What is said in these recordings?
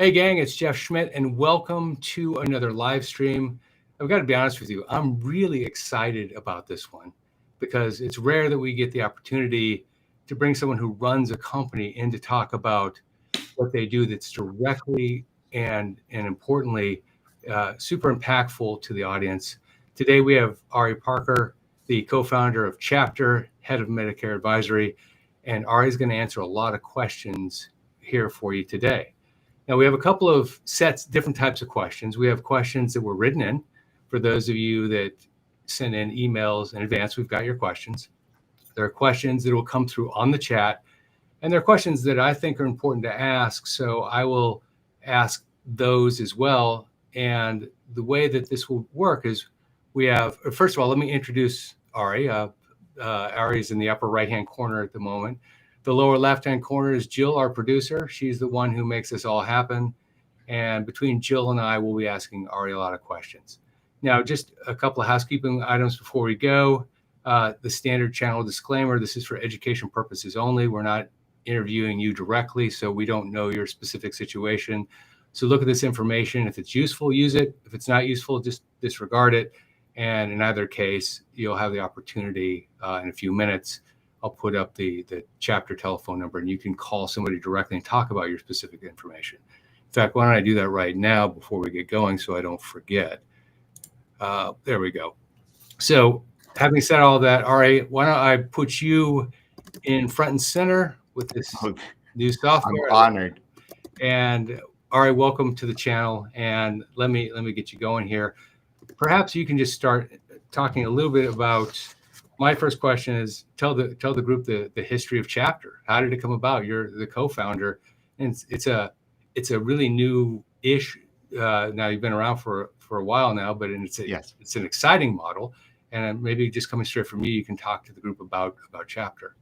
Hey gang, it's Geoff Schmidt and welcome to another live stream. I've got to be honest with you, I'm really excited about this one because it's rare that we get the opportunity to bring someone who runs a company in to talk about what they do that's directly and importantly super impactful to the audience. Today we have Ari Parker, the co-founder of Chapter, head of Medicare Advisory, and Ari's going to answer a lot of questions here for you today. Now, we have a couple of different types of questions. We have questions that were written in. For those of you that send in emails in advance, we've got your questions. There are questions that will come through on the chat, and there are questions that I think are important to ask, so I will ask those as well. And the way that this will work is we have, first of all, let me introduce Ari. Ari is in the upper right-hand corner at the moment. The lower left-hand corner is Jill, our producer. She's the one who makes this all happen. And between Jill and I, we'll be asking Ari a lot of questions. Now, just a couple of housekeeping items before we go. The standard channel disclaimer, this is for education purposes only. We're not interviewing you directly, so we don't know your specific situation. So look at this information. If it's useful, use it. If it's not useful, just disregard it. And in either case, you'll have the opportunity in a few minutes. I'll put up the chapter telephone number and you can call somebody directly and talk about your specific information. In fact, why don't I do that right now before we get going so I don't forget. There we go. So having said all that, Ari, why don't I put you in front and center with this new software. I'm honored. And Ari, welcome to the channel. And let me get you going here. Perhaps you can just start talking a little bit about. My first question is tell the group the history of Chapter. How did it come about? You're the co-founder, and it's a really new-ish. Now you've been around for a while now, but it's an exciting model. And maybe just coming straight from you can talk to the group about Chapter.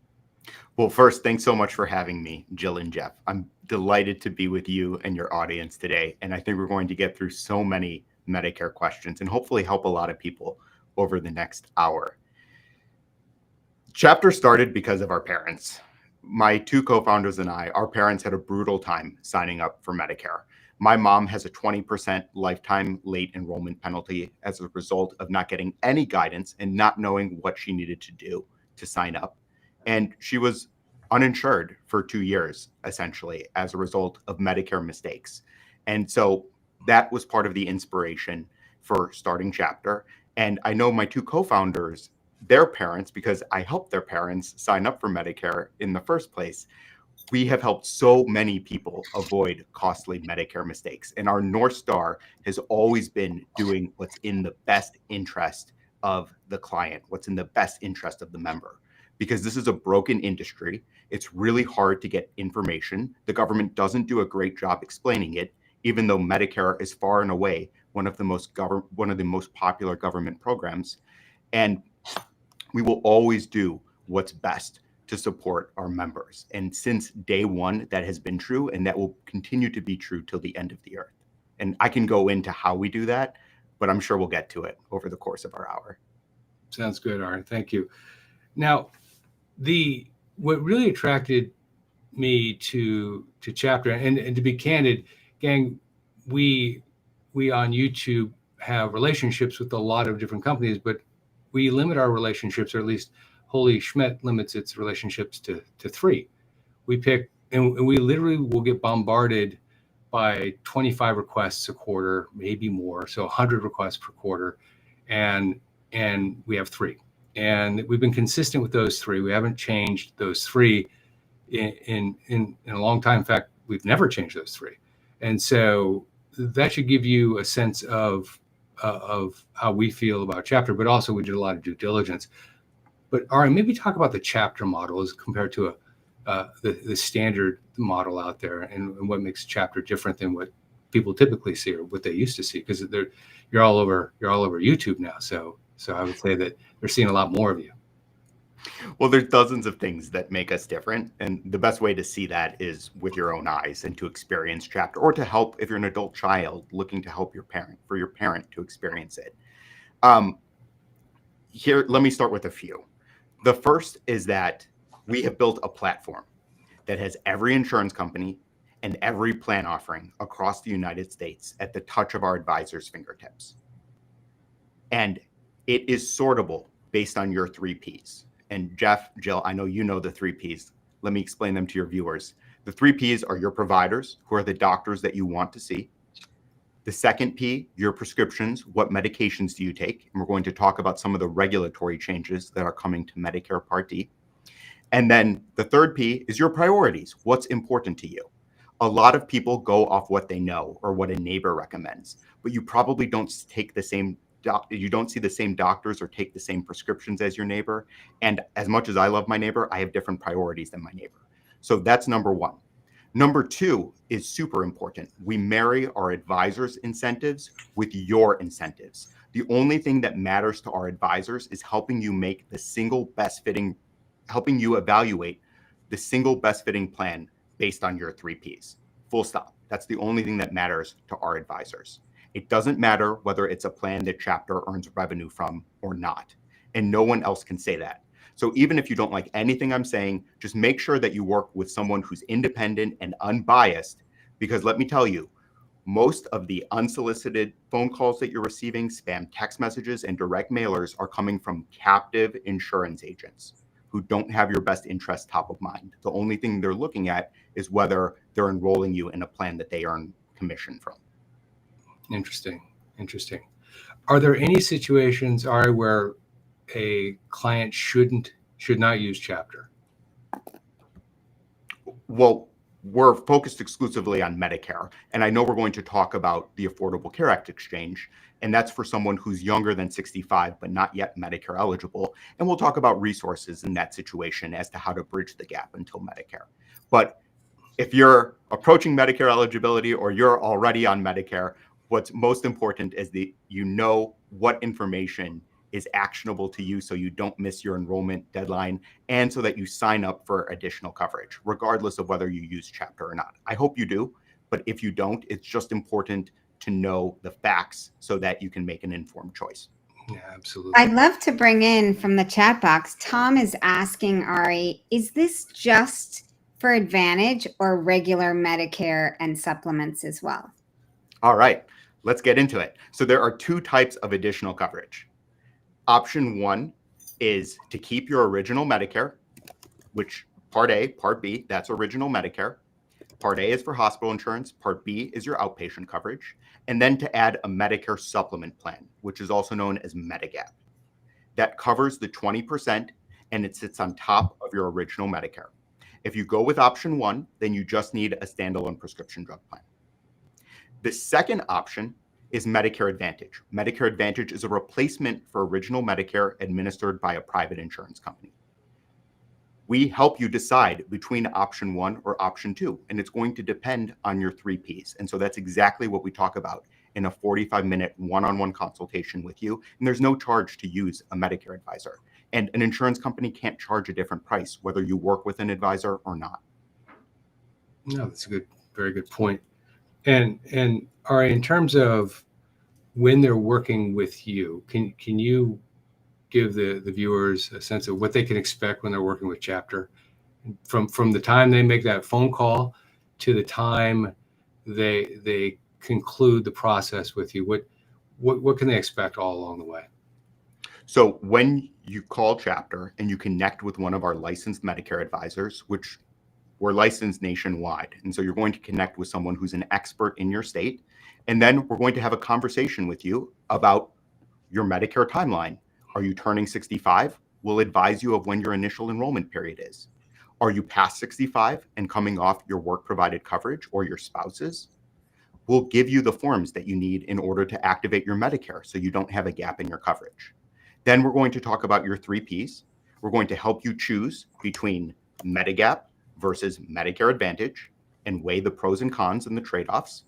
Well, first, thanks so much for having me, Jill and Geoff. I'm delighted to be with you and your audience today, and I think we're going to get through so many Medicare questions and hopefully help a lot of people over the next hour. Chapter started because of our parents. My two co-founders and I, our parents had a brutal time signing up for Medicare. My mom has a 20% lifetime late enrollment penalty as a result of not getting any guidance and not knowing what she needed to do to sign up. And she was uninsured for 2 years, essentially, as a result of Medicare mistakes. And so that was part of the inspiration for starting Chapter. And I know my two co-founders, their parents, because I helped their parents sign up for Medicare in the first place, we have helped so many people avoid costly Medicare mistakes. And our North Star has always been doing what's in the best interest of the client, what's in the best interest of the member. Because this is a broken industry. It's really hard to get information. The government doesn't do a great job explaining it, even though Medicare is far and away one of the most popular government programs. And we will always do what's best to support our members. And since day one, that has been true, and that will continue to be true till the end of the earth. And I can go into how we do that, but I'm sure we'll get to it over the course of our hour. Sounds good, Ari. Thank you. Now, what really attracted me to Chapter, and to be candid, gang, we on YouTube have relationships with a lot of different companies, but we limit our relationships, or at least Holy Schmidt limits its relationships to 3. We pick, and we literally will get bombarded by 25 requests a quarter, maybe more, so 100 requests per quarter, and we have 3. And we've been consistent with those 3. We haven't changed those 3 in a long time. In fact, we've never changed those 3. And so that should give you a sense of how we feel about Chapter, but also we did a lot of due diligence. But Ari, maybe talk about the Chapter model as compared to the standard model out there, and what makes Chapter different than what people typically see or what they used to see, because you're all over YouTube now. So I would say that they're seeing a lot more of you. Well, there's dozens of things that make us different. And the best way to see that is with your own eyes and to experience Chapter, or to help if you're an adult child looking to help your parent to experience it. Here, let me start with a few. The first is that we have built a platform that has every insurance company, and every plan offering across the United States at the touch of our advisors' fingertips. And it is sortable based on your 3 Ps. And Geoff, Jill, I know you know the 3 Ps. Let me explain them to your viewers. The 3 Ps are your providers, who are the doctors that you want to see. The second P, your prescriptions. What medications do you take? And we're going to talk about some of the regulatory changes that are coming to Medicare Part D. And then the third P is your priorities. What's important to you? A lot of people go off what they know or what a neighbor recommends, but you probably don't take the same you don't see the same doctors or take the same prescriptions as your neighbor. And as much as I love my neighbor, I have different priorities than my neighbor. So that's number 1. Number 2 is super important. We marry our advisors' incentives with your incentives. The only thing that matters to our advisors is helping you make the single best fitting, helping you evaluate the single best fitting plan based on your 3 Ps. Full stop. That's the only thing that matters to our advisors. It doesn't matter whether it's a plan that Chapter earns revenue from or not. And no one else can say that. So even if you don't like anything I'm saying, just make sure that you work with someone who's independent and unbiased, because let me tell you, most of the unsolicited phone calls that you're receiving, spam text messages, and direct mailers are coming from captive insurance agents who don't have your best interest top of mind. The only thing they're looking at is whether they're enrolling you in a plan that they earn commission from. Interesting. Are there any situations, Ari, where a client should not use Chapter? Well, we're focused exclusively on Medicare, and I know we're going to talk about the Affordable Care Act exchange, and that's for someone who's younger than 65 but not yet Medicare eligible, and we'll talk about resources in that situation as to how to bridge the gap until Medicare. But if you're approaching Medicare eligibility or you're already on Medicare, what's most important is that you know what information is actionable to you so you don't miss your enrollment deadline, and so that you sign up for additional coverage, regardless of whether you use Chapter or not. I hope you do, but if you don't, it's just important to know the facts so that you can make an informed choice. Yeah, absolutely. I'd love to bring in from the chat box. Tom is asking, Ari, is this just for Advantage or regular Medicare and supplements as well? All right, let's get into it. So there are 2 types of additional coverage. Option 1 is to keep your original Medicare, which Part A, Part B, that's original Medicare. Part A is for hospital insurance. Part B is your outpatient coverage. And then to add a Medicare Supplement plan, which is also known as Medigap. That covers the 20% and it sits on top of your original Medicare. If you go with option 1, then you just need a standalone prescription drug plan. The second option is Medicare Advantage. Medicare Advantage is a replacement for original Medicare administered by a private insurance company. We help you decide between option 1 or option 2, and it's going to depend on your 3 Ps. And so that's exactly what we talk about in a 45-minute one-on-one consultation with you. And there's no charge to use a Medicare advisor. And an insurance company can't charge a different price, whether you work with an advisor or not. No, that's a very good point. And Ari, in terms of when they're working with you, can you give the viewers a sense of what they can expect when they're working with Chapter, from the time they make that phone call to the time they conclude the process with you? What can they expect all along the way? So when you call Chapter and you connect with one of our licensed Medicare advisors, which we're licensed nationwide, and so you're going to connect with someone who's an expert in your state, and then we're going to have a conversation with you about your Medicare timeline. Are you turning 65? We'll advise you of when your initial enrollment period is. Are you past 65 and coming off your work-provided coverage or your spouse's? We'll give you the forms that you need in order to activate your Medicare so you don't have a gap in your coverage. Then we're going to talk about your 3 Ps. We're going to help you choose between Medigap versus Medicare Advantage and weigh the pros and cons and the trade-offs.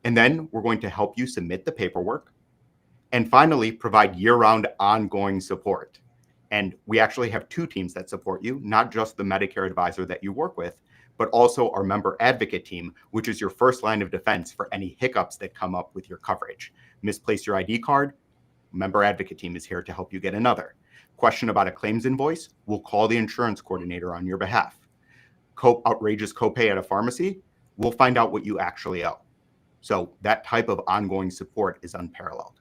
And then we're going to help you submit the paperwork. And finally, provide year-round ongoing support. And we actually have 2 teams that support you, not just the Medicare advisor that you work with, but also our member advocate team, which is your first line of defense for any hiccups that come up with your coverage. Misplace your ID card, member advocate team is here to help you get another. Question about a claims invoice, we'll call the insurance coordinator on your behalf. Outrageous copay at a pharmacy, we'll find out what you actually owe. So that type of ongoing support is unparalleled.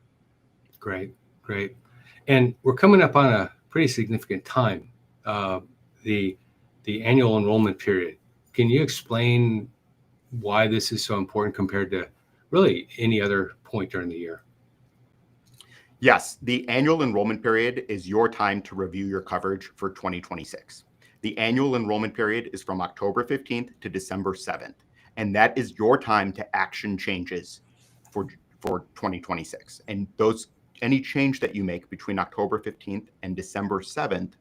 Great, great. And we're coming up on a pretty significant time, the annual enrollment period. Can you explain why this is so important compared to really any other point during the year? Yes, the annual enrollment period is your time to review your coverage for 2026. The annual enrollment period is from October 15th to December 7th, and that is your time to action changes for 2026. And any change that you make between October 15th and December 7th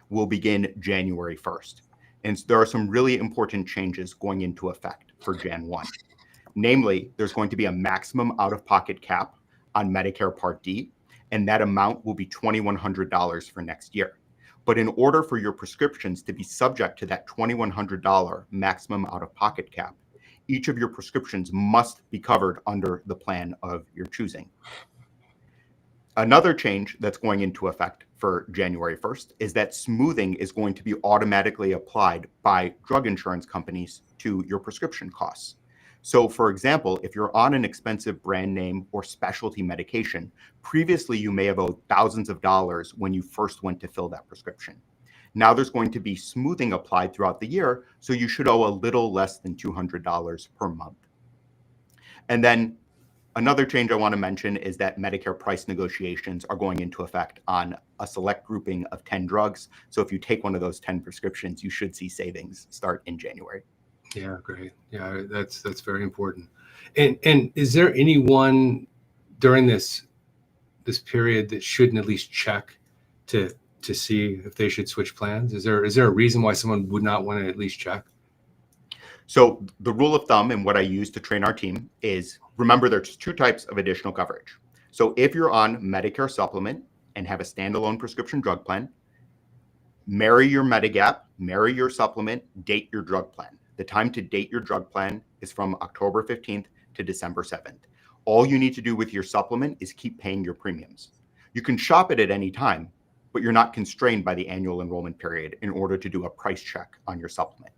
will begin January 1st. And there are some really important changes going into effect for Jan 1. Namely, there's going to be a maximum out-of-pocket cap on Medicare Part D, and that amount will be $2,100 for next year. But in order for your prescriptions to be subject to that $2,100 maximum out-of-pocket cap, each of your prescriptions must be covered under the plan of your choosing. Another change that's going into effect for January 1st is that smoothing is going to be automatically applied by drug insurance companies to your prescription costs. So, for example, if you're on an expensive brand name or specialty medication, previously you may have owed thousands of dollars when you first went to fill that prescription. Now there's going to be smoothing applied throughout the year, so you should owe a little less than $200 per month. And then another change I want to mention is that Medicare price negotiations are going into effect on a select grouping of 10 drugs. So if you take one of those 10 prescriptions, you should see savings start in January. Yeah, great. Yeah, that's very important. And is there anyone during this period that shouldn't at least check to see if they should switch plans? Is there a reason why someone would not want to at least check? So the rule of thumb and what I use to train our team is, remember, there's two types of additional coverage. So if you're on Medicare Supplement and have a standalone prescription drug plan, marry your Medigap, marry your supplement, date your drug plan. The time to date your drug plan is from October 15th to December 7th. All you need to do with your supplement is keep paying your premiums. You can shop it at any time, but you're not constrained by the annual enrollment period in order to do a price check on your supplement.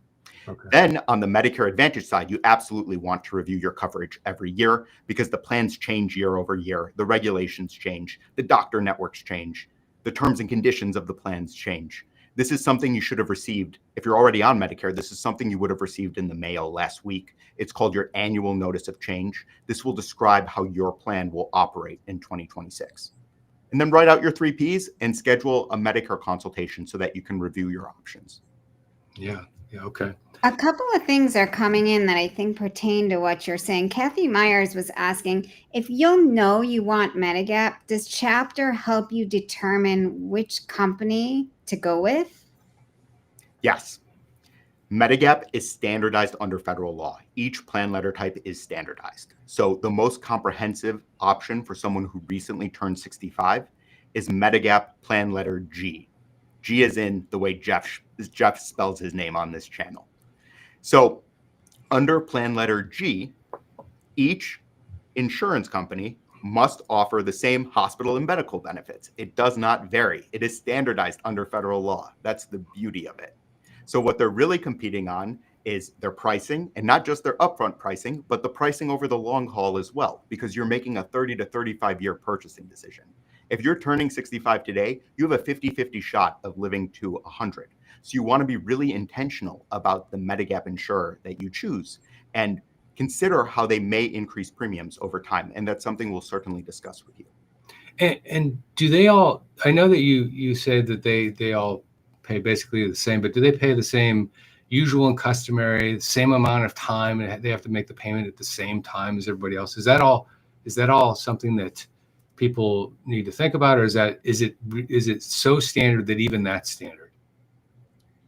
Okay. Then on the Medicare Advantage side, you absolutely want to review your coverage every year because the plans change year over year. The regulations change, the doctor networks change, the terms and conditions of the plans change. This is something you should have received. If you're already on Medicare, this is something you would have received in the mail last week. It's called your annual notice of change. This will describe how your plan will operate in 2026. And then write out your 3 Ps and schedule a Medicare consultation so that you can review your options. Yeah, okay. A couple of things are coming in that I think pertain to what you're saying. Kathy Myers was asking, if you'll know you want Medigap, does Chapter help you determine which company to go with? Yes. Medigap is standardized under federal law. Each plan letter type is standardized. So the most comprehensive option for someone who recently turned 65 is Medigap plan letter G. G is in the way Geoff spells his name on this channel. So under plan letter G, each insurance company must offer the same hospital and medical benefits. It does not vary. It is standardized under federal law. That's the beauty of it. So what they're really competing on is their pricing, and not just their upfront pricing, but the pricing over the long haul as well, because you're making a 30 to 35 year purchasing decision. If you're turning 65 today, you have a 50-50 shot of living to 100. So you want to be really intentional about the Medigap insurer that you choose and consider how they may increase premiums over time. And that's something we'll certainly discuss with you. And do they all, I know that you said that they all pay basically the same, but do they pay the same usual and customary, the same amount of time, and they have to make the payment at the same time as everybody else? Is that all something that people need to think about, or is it so standard that even that's standard?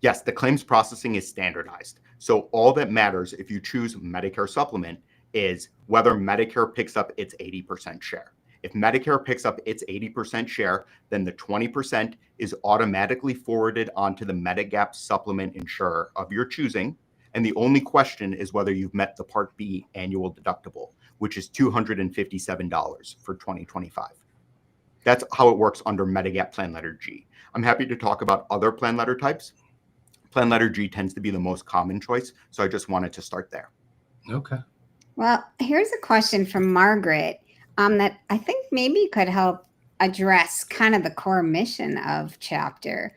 Yes, the claims processing is standardized. So all that matters if you choose Medicare Supplement is whether Medicare picks up its 80% share. If Medicare picks up its 80% share, then the 20% is automatically forwarded onto the Medigap supplement insurer of your choosing. And the only question is whether you've met the Part B annual deductible, which is $257 for 2025. That's how it works under Medigap Plan Letter G. I'm happy to talk about other plan letter types. Plan letter G tends to be the most common choice, so I just wanted to start there. Okay. Well, here's a question from Margaret that I think maybe could help address kind of the core mission of Chapter,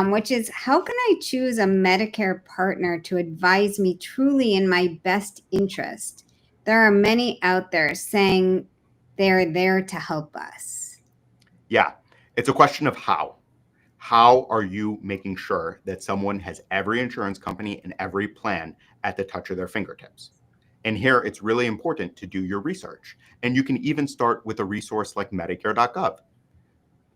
which is how can I choose a Medicare partner to advise me truly in my best interest? There are many out there saying they're there to help us. Yeah, it's a question of how. How are you making sure that someone has every insurance company and every plan at the touch of their fingertips? And here it's really important to do your research. And you can even start with a resource like Medicare.gov.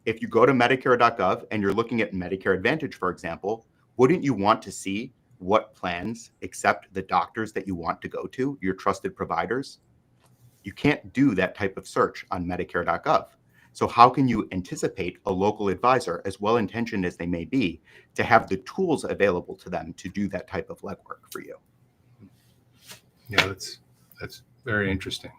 If you go to Medicare.gov and you're looking at Medicare Advantage, for example, wouldn't you want to see what plans accept the doctors that you want to go to, your trusted providers? You can't do that type of search on Medicare.gov. So how can you anticipate a local advisor, as well-intentioned as they may be, to have the tools available to them to do that type of legwork for you? Yeah, that's very interesting.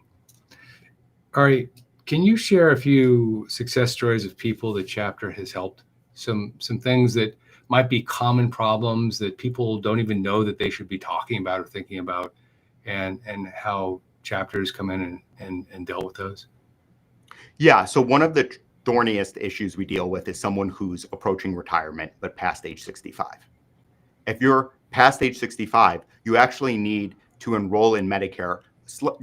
Ari, can you share a few success stories of people that Chapter has helped? Some things that might be common problems that people don't even know that they should be talking about or thinking about, and how Chapters come in and dealt with those? Yeah, so one of the thorniest issues we deal with is someone who's approaching retirement but past age 65. If you're past age 65, you actually need to enroll in Medicare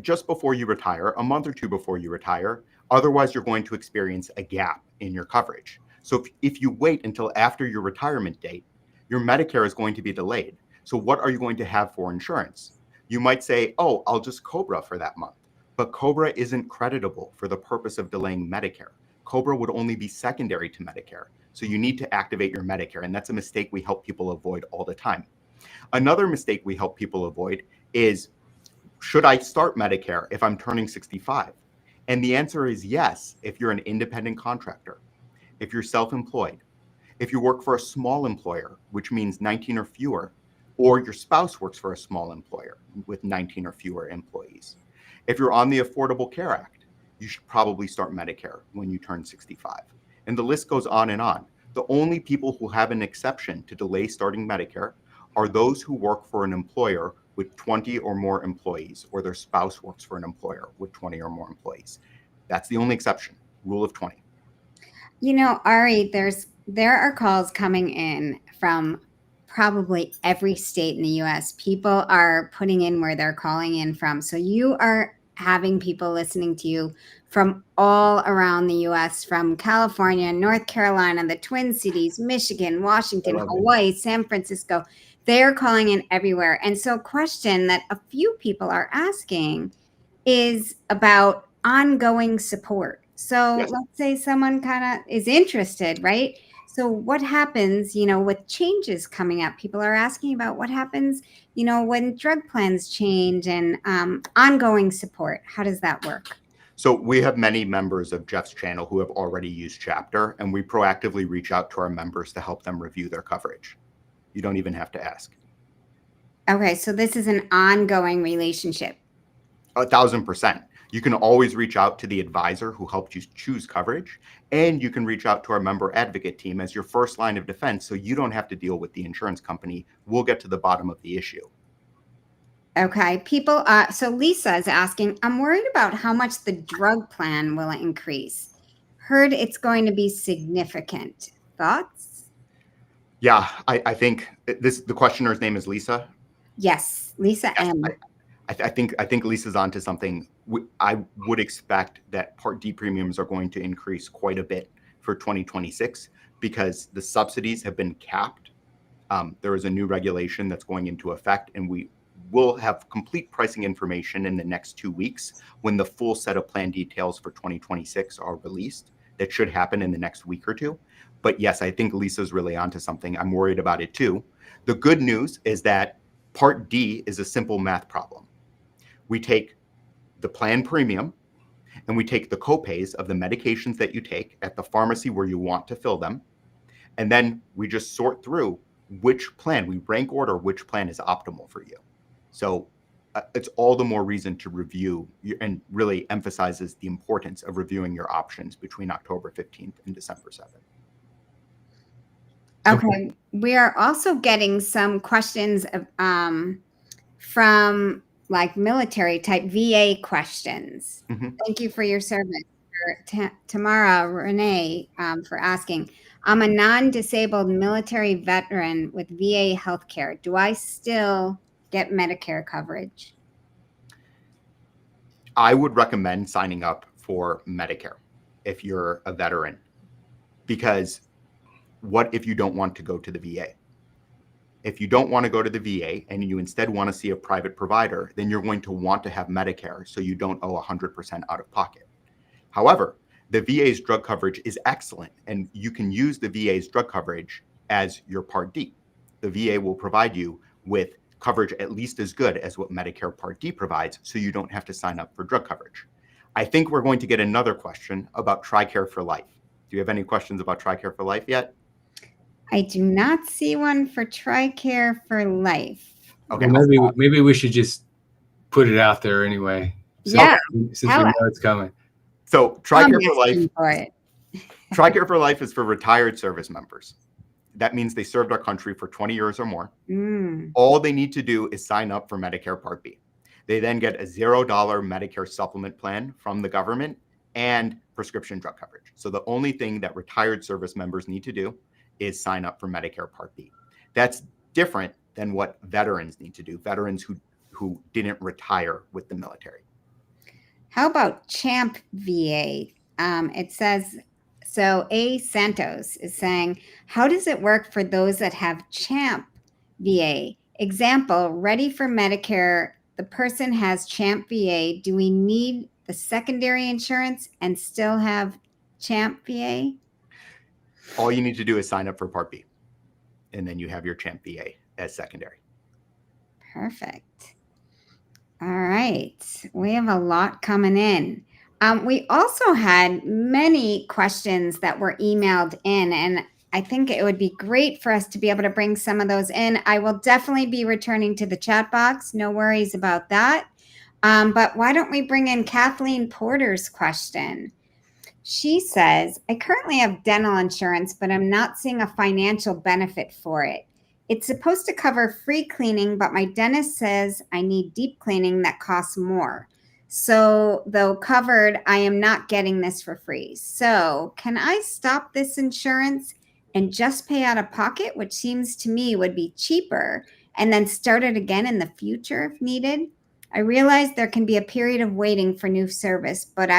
just before you retire, a month or two before you retire. Otherwise, you're going to experience a gap in your coverage. So if you wait until after your retirement date, your Medicare is going to be delayed. So what are you going to have for insurance? You might say, oh, I'll just COBRA for that month. But COBRA isn't creditable for the purpose of delaying Medicare. COBRA would only be secondary to Medicare. So you need to activate your Medicare. And that's a mistake we help people avoid all the time. Another mistake we help people avoid is, should I start Medicare if I'm turning 65? And the answer is yes, if you're an independent contractor, if you're self-employed, if you work for a small employer, which means 19 or fewer, or your spouse works for a small employer with 19 or fewer employees. If you're on the Affordable Care Act, you should probably start Medicare when you turn 65. And the list goes on and on. The only people who have an exception to delay starting Medicare are those who work for an employer with 20 or more employees, or their spouse works for an employer with 20 or more employees. That's the only exception, rule of 20. You know, Ari, there are calls coming in from probably every state in the US. People are putting in where they're calling in from. So you are having people listening to you from all around the US, from California, North Carolina, the Twin Cities, Michigan, Washington, Hawaii, San Francisco. They're calling in everywhere. And so a question that a few people are asking is about ongoing support. So Yes. let's say someone kind of is interested, right? So what happens, with changes coming up? People are asking about what happens, when drug plans change and ongoing support. How does that work? So we have many members of Geoff's channel who have already used Chapter, and we proactively reach out to our members to help them review their coverage. You don't even have to ask. Okay, so this is an ongoing relationship. 1,000%. You can always reach out to the advisor who helped you choose coverage, and you can reach out to our member advocate team as your first line of defense so you don't have to deal with the insurance company. We'll get to the bottom of the issue. Okay, so Lisa is asking, I'm worried about how much the drug plan will increase. Heard it's going to be significant. Thoughts? Yeah, I think the questioner's name is Lisa. Yes, Lisa Yes, M. I think Lisa's onto something. I would expect that Part D premiums are going to increase quite a bit for 2026 because the subsidies have been capped. There is a new regulation that's going into effect, and we will have complete pricing information in the next 2 weeks when the full set of plan details for 2026 are released. That should happen in the next week or two. But yes, I think Lisa's really onto something. I'm worried about it too. The good news is that Part D is a simple math problem. We take the plan premium and we take the copays of the medications that you take at the pharmacy where you want to fill them. And then we just sort through which plan, we rank order which plan is optimal for you. So it's all the more reason to review and really emphasizes the importance of reviewing your options between October 15th and December 7th. Okay. We are also getting some questions from like military type VA questions. Mhm. Thank you for your service. Tamara Renee for asking. I'm a non-disabled military veteran with VA healthcare. Do I still get Medicare coverage? I would recommend signing up for Medicare if you're a veteran, because what if you don't want to go to the VA? If you don't want to go to the VA and you instead want to see a private provider, then you're going to want to have Medicare so you don't owe 100% out of pocket. However, the VA's drug coverage is excellent, and you can use the VA's drug coverage as your Part D. The VA will provide you with coverage at least as good as what Medicare Part D provides, so you don't have to sign up for drug coverage. I think we're going to get another question about TRICARE for Life. Do you have any questions about TRICARE for Life yet? I do not see one for TRICARE for Life. Okay. Well, maybe we should just put it out there anyway. Yeah. Since we know it's coming. So TRICARE for Life. For it. TRICARE for Life is for retired service members. That means they served our country for 20 years or more. All they need to do is sign up for Medicare Part B. They then get a $0 Medicare Supplement plan from the government and prescription drug coverage. So the only thing that retired service members need to do is sign up for Medicare Part B. That's different than what veterans need to do, veterans who didn't retire with the military. How about CHAMP VA? It says, so A. Santos is saying, how does it work for those that have CHAMP VA? Example, ready for Medicare, the person has CHAMP VA. Do we need the secondary insurance and still have CHAMP VA? All you need to do is sign up for Part B, and then you have your CHAMP VA as secondary. Perfect. All right. We have a lot coming in. We also had many questions that were emailed in, and I think it would be great for us to be able to bring some of those in. I will definitely be returning to the chat box. No worries about that. But why don't we bring in Kathleen Porter's question? She says, I currently have dental insurance, but I'm not seeing a financial benefit for it. It's supposed to cover free cleaning, but my dentist says I need deep cleaning that costs more. So though covered, I am not getting this for free. So can I stop this insurance and just pay out of pocket, which seems to me would be cheaper, and then start it again in the future if needed? I realize there can be a period of waiting for new service, but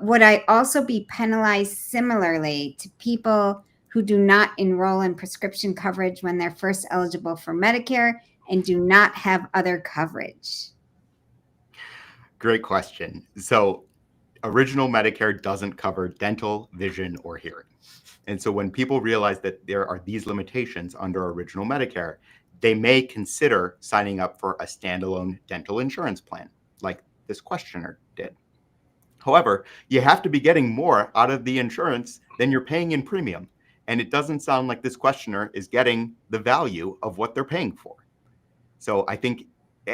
would I also be penalized similarly to people who do not enroll in prescription coverage when they're first eligible for Medicare and do not have other coverage? Great question. So original Medicare doesn't cover dental, vision, or hearing. And so when people realize that there are these limitations under original Medicare, they may consider signing up for a standalone dental insurance plan, like this questioner did. However, you have to be getting more out of the insurance than you're paying in premium. And it doesn't sound like this questioner is getting the value of what they're paying for. So I think,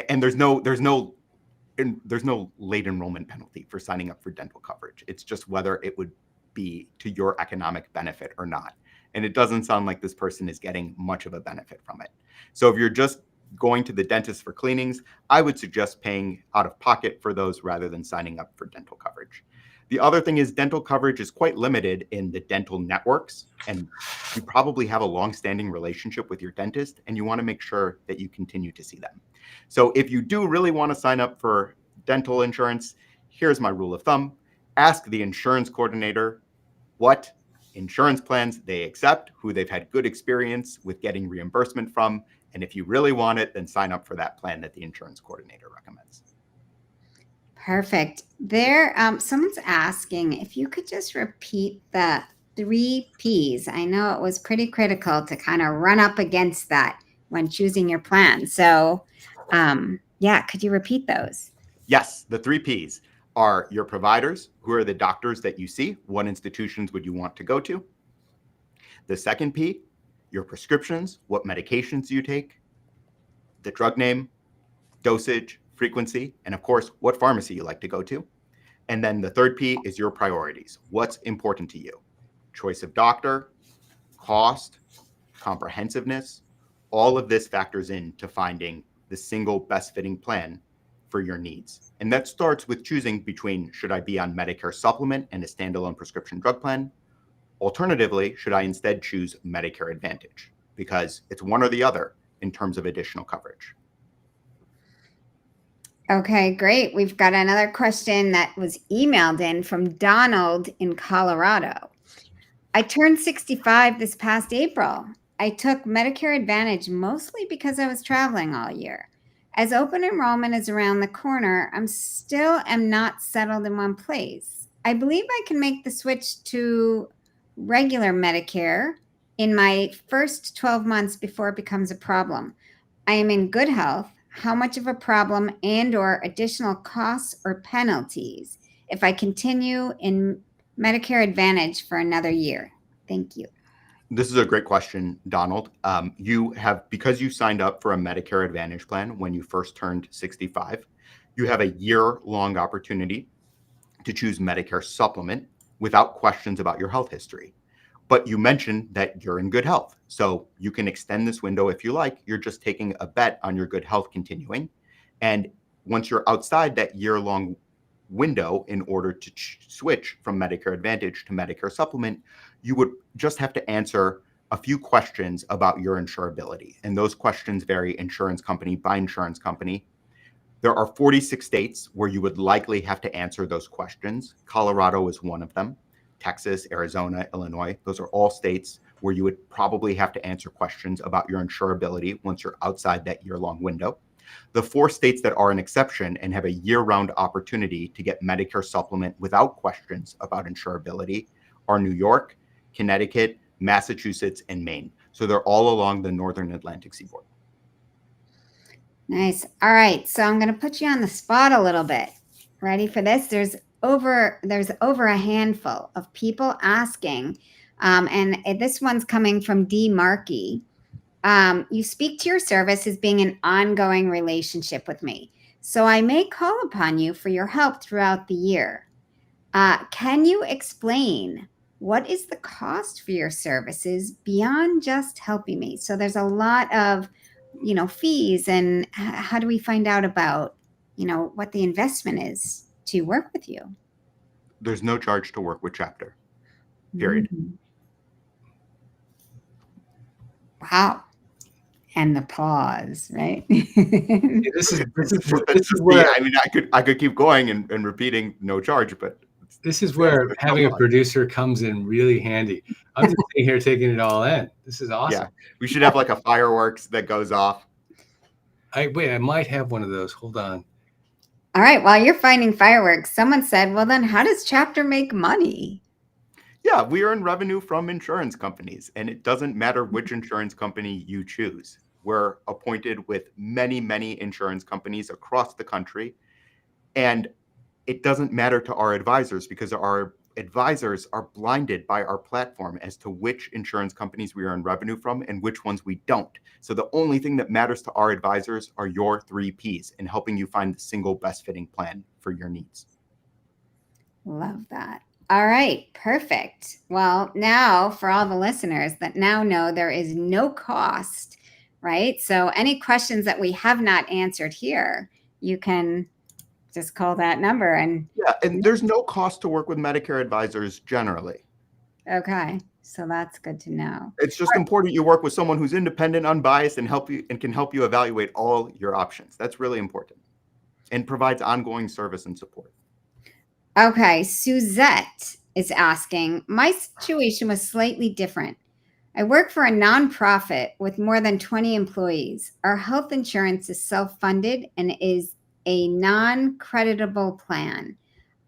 and there's no late enrollment penalty for signing up for dental coverage. It's just whether it would be to your economic benefit or not. And it doesn't sound like this person is getting much of a benefit from it. So if you're just going to the dentist for cleanings, I would suggest paying out of pocket for those rather than signing up for dental coverage. The other thing is dental coverage is quite limited in the dental networks, and you probably have a long-standing relationship with your dentist, and you want to make sure that you continue to see them. So if you do really want to sign up for dental insurance, here's my rule of thumb. Ask the insurance coordinator what insurance plans they accept, who they've had good experience with getting reimbursement from, and if you really want it, then sign up for that plan that the insurance coordinator recommends. Perfect. Someone's asking if you could just repeat the 3 Ps. I know it was pretty critical to kind of run up against that when choosing your plan. So, could you repeat those? Yes, the 3 Ps are your providers, who are the doctors that you see. What institutions would you want to go to? The second P, your prescriptions, what medications you take, the drug name, dosage, frequency, and of course, what pharmacy you like to go to. And then the third P is your priorities. What's important to you? Choice of doctor, cost, comprehensiveness. All of this factors into finding the single best fitting plan for your needs. And that starts with choosing between, should I be on Medicare Supplement and a standalone prescription drug plan? Alternatively, should I instead choose Medicare Advantage? Because it's one or the other in terms of additional coverage. Okay, great. We've got another question that was emailed in from Donald in Colorado. I turned 65 this past April. I took Medicare Advantage mostly because I was traveling all year. As open enrollment is around the corner, am not settled in one place. I believe I can make the switch to regular Medicare in my first 12 months before it becomes a problem. I am in good health. How much of a problem and or additional costs or penalties if I continue in Medicare Advantage for another year? Thank you. This is a great question, Donald. Because you signed up for a Medicare Advantage plan when you first turned 65, you have a year-long opportunity to choose Medicare Supplement without questions about your health history. But you mentioned that you're in good health, so you can extend this window if you like. You're just taking a bet on your good health continuing. And once you're outside that year-long window in order to switch from Medicare Advantage to Medicare Supplement, you would just have to answer a few questions about your insurability. And those questions vary insurance company by insurance company. There are 46 states where you would likely have to answer those questions. Colorado is one of them. Texas, Arizona, Illinois, those are all states where you would probably have to answer questions about your insurability once you're outside that year-long window. The 4 states that are an exception and have a year-round opportunity to get Medicare Supplement without questions about insurability are New York, Connecticut, Massachusetts, and Maine. So they're all along the northern Atlantic seaboard. Nice. All right. So I'm going to put you on the spot a little bit. Ready for this? There's over a handful of people asking, and this one's coming from D. Markey. You speak to your service as being an ongoing relationship with me, so I may call upon you for your help throughout the year. Can you explain what is the cost for your services beyond just helping me? So there's a lot of, fees, and how do we find out about, what the investment is to work with you? There's no charge to work with Chapter, period. Mm-hmm. Wow. And the pause, right? This is where I could keep going and repeating no charge, but this is where having a producer comes in really handy. I'm just sitting here taking it all in. This is awesome. Yeah, we should have like a fireworks that goes off. I might have one of those. Hold on. All right. While you're finding fireworks, someone said, well, then how does Chapter make money? Yeah, we earn revenue from insurance companies, and it doesn't matter which insurance company you choose. We're appointed with many, many insurance companies across the country, and it doesn't matter to our advisors because our advisors are blinded by our platform as to which insurance companies we earn revenue from and which ones we don't. So the only thing that matters to our advisors are your 3 Ps in helping you find the single best fitting plan for your needs. Love that. All right, perfect. Well, now for all the listeners that now know there is no cost, right? So any questions that we have not answered here, you can just call that number. And there's no cost to work with Medicare advisors generally. Okay, so that's good to know. It's just important you work with someone who's independent, unbiased, and can help you evaluate all your options. That's really important and provides ongoing service and support. Okay, Suzette is asking, my situation was slightly different. I work for a nonprofit with more than 20 employees. Our health insurance is self-funded and is a non-creditable plan.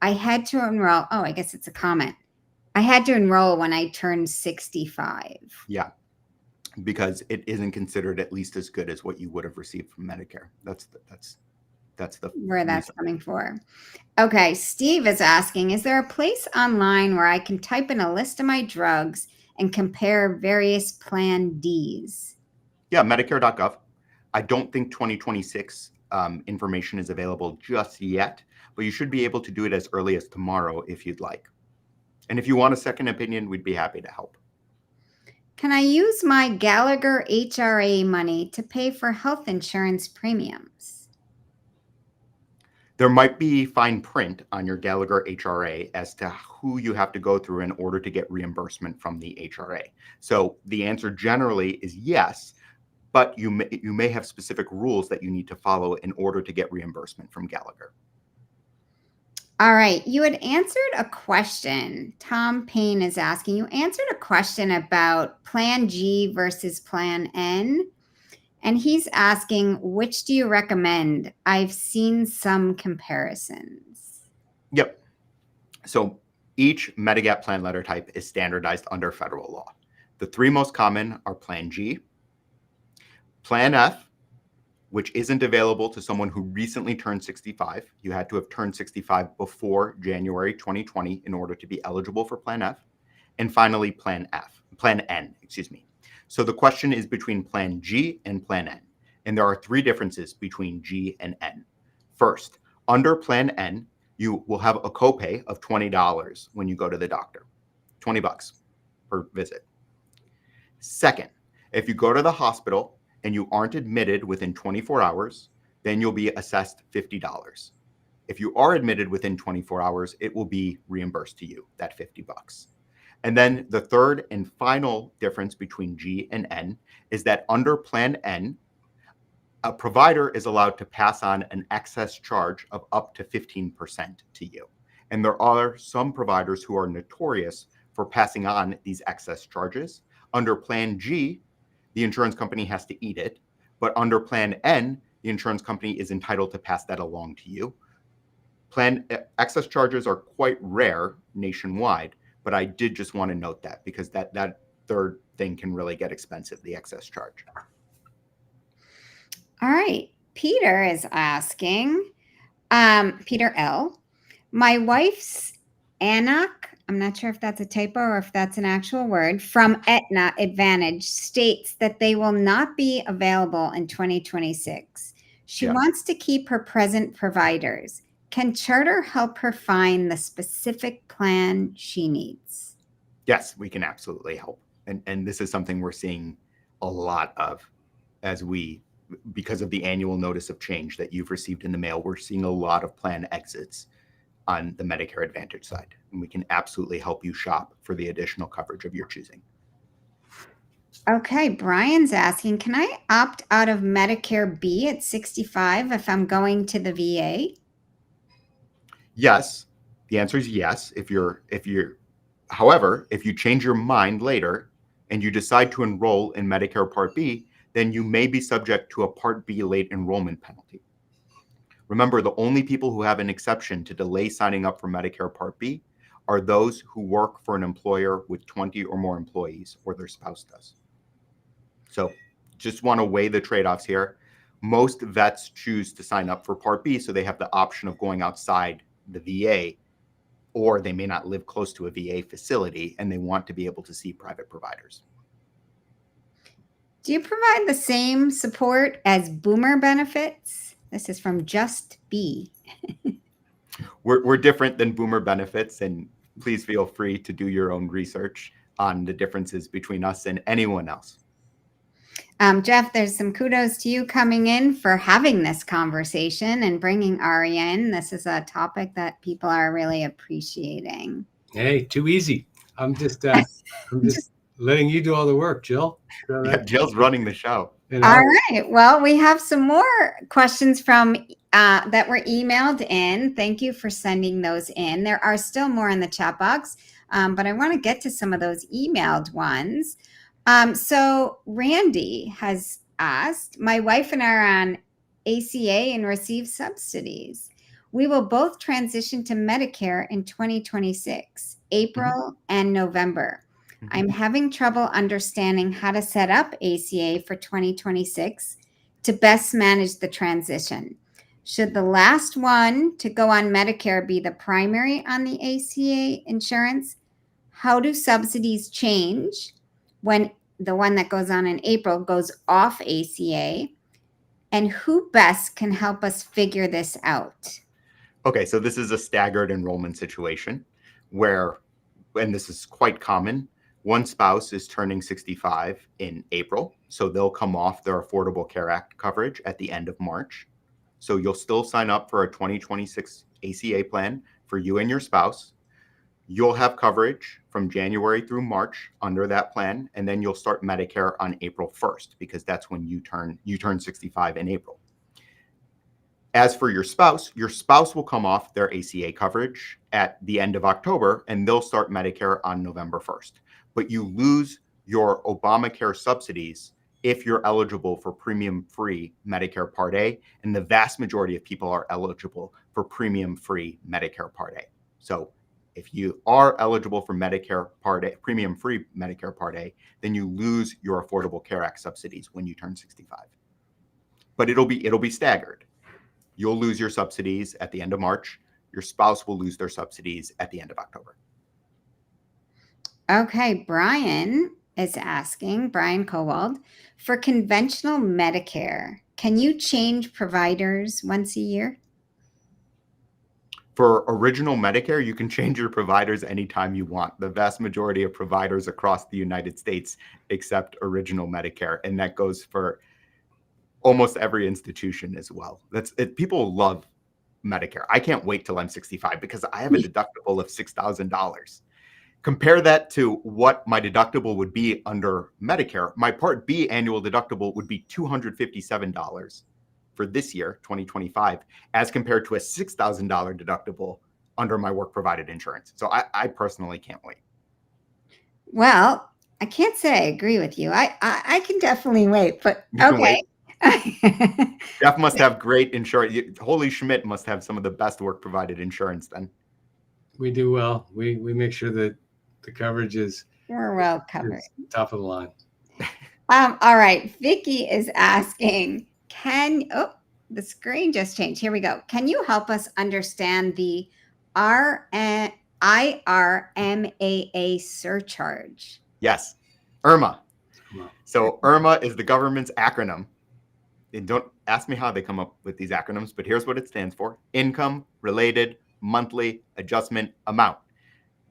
I had to enroll. Oh, I guess it's a comment. I had to enroll when I turned 65. Yeah, because it isn't considered at least as good as what you would have received from Medicare. That's where that's coming for. Okay, Steve is asking, is there a place online where I can type in a list of my drugs and compare various Plan Ds? Yeah, Medicare.gov. I don't think 2026 information is available just yet, but you should be able to do it as early as tomorrow if you'd like. And if you want a second opinion, we'd be happy to help. Can I use my Gallagher HRA money to pay for health insurance premiums? There might be fine print on your Gallagher HRA as to who you have to go through in order to get reimbursement from the HRA. So the answer generally is yes, but you may have specific rules that you need to follow in order to get reimbursement from Gallagher. All right. You had answered a question. Tom Payne is asking, you answered a question about Plan G versus Plan N. And he's asking, which do you recommend? I've seen some comparisons. Yep. So each Medigap plan letter type is standardized under federal law. The three most common are Plan G, Plan F, which isn't available to someone who recently turned 65. You had to have turned 65 before January 2020 in order to be eligible for Plan F. And finally, Plan N. So the question is between Plan G and Plan N. And there are three differences between G and N. First, under Plan N, you will have a copay of $20 when you go to the doctor, $20 per visit. Second, if you go to the hospital and you aren't admitted within 24 hours, then you'll be assessed $50. If you are admitted within 24 hours, it will be reimbursed to you, that $50. And then the third and final difference between G and N is that under Plan N, a provider is allowed to pass on an excess charge of up to 15% to you. And there are some providers who are notorious for passing on these excess charges. Under Plan G, the insurance company has to eat it. But under Plan N, the insurance company is entitled to pass that along to you. Excess charges are quite rare nationwide, but I did just want to note that because that third thing can really get expensive, the excess charge. All right. Peter is asking, Peter L. My wife's ANOC, I'm not sure if that's a typo or if that's an actual word, from Aetna Advantage states that they will not be available in 2026. She wants to keep her present providers. Can Charter help her find the specific plan she needs? Yes, we can absolutely help. And this is something we're seeing a lot of because of the annual notice of change that you've received in the mail. We're seeing a lot of plan exits on the Medicare Advantage side, and we can absolutely help you shop for the additional coverage of your choosing. Okay, Brian's asking, can I opt out of Medicare B at 65 if I'm going to the VA? Yes, the answer is yes. However, if you change your mind later and you decide to enroll in Medicare Part B, then you may be subject to a Part B late enrollment penalty. Remember, the only people who have an exception to delay signing up for Medicare Part B are those who work for an employer with 20 or more employees, or their spouse does. So just want to weigh the trade-offs here. Most vets choose to sign up for Part B, so they have the option of going outside the VA, or they may not live close to a VA facility and they want to be able to see private providers. Do you provide the same support as Boomer benefits? This is from Just B. We're different than Boomer benefits, and please feel free to do your own research on the differences between us and anyone else. Geoff, there's some kudos to you coming in for having this conversation and bringing Ari in. This is a topic that people are really appreciating. Hey, too easy. I'm just letting you do all the work, Jill. So Jill's running the show. All right. Well, we have some more questions from that were emailed in. Thank you for sending those in. There are still more in the chat box, but I want to get to some of those emailed ones. So Randy has asked, my wife and I are on ACA and receive subsidies. We will both transition to Medicare in 2026, April and November. I'm having trouble understanding how to set up ACA for 2026 to best manage the transition. Should the last one to go on Medicare be the primary on the ACA insurance? How do subsidies change when the one that goes on in April goes off ACA? And who best can help us figure this out? Okay, so this is a staggered enrollment situation where, and this is quite common, one spouse is turning 65 in April, so they'll come off their Affordable Care Act coverage at the end of March. So you'll still sign up for a 2026 ACA plan for you and your spouse. You'll have coverage from January through March under that plan, and then you'll start Medicare on April 1st because that's when you turn 65 in April. As for your spouse will come off their ACA coverage at the end of October, and they'll start Medicare on November 1st. But you lose your Obamacare subsidies if you're eligible for premium-free Medicare Part A, and the vast majority of people are eligible for premium-free Medicare Part A. So if you are eligible for Medicare Part A, premium-free Medicare Part A, then you lose your Affordable Care Act subsidies when you turn 65. But it'll be staggered. You'll lose your subsidies at the end of March. Your spouse will lose their subsidies at the end of October. Okay, Brian is asking, Brian Kowald, for conventional Medicare, can you change providers once a year? For original Medicare, you can change your providers anytime you want. The vast majority of providers across the United States accept original Medicare, and that goes for almost every institution as well. People love Medicare. I can't wait till I'm 65 because I have a deductible of $6,000. Compare that to what my deductible would be under Medicare. My Part B annual deductible would be $257 for this year, 2025, as compared to a $6,000 deductible under my work-provided insurance. So I personally can't wait. Well, I can't say I agree with you. I can definitely wait, but okay. Geoff must have great insurance. Holy Schmidt must have some of the best work-provided insurance then. We do well. We make sure that the coverage we're well covered. Top of the line. All right. Vicky is asking, the screen just changed. Here we go. Can you help us understand the IRMAA surcharge? Yes. IRMAA. So IRMAA is the government's acronym. And don't ask me how they come up with these acronyms, but here's what it stands for. Income Related Monthly Adjustment Amount.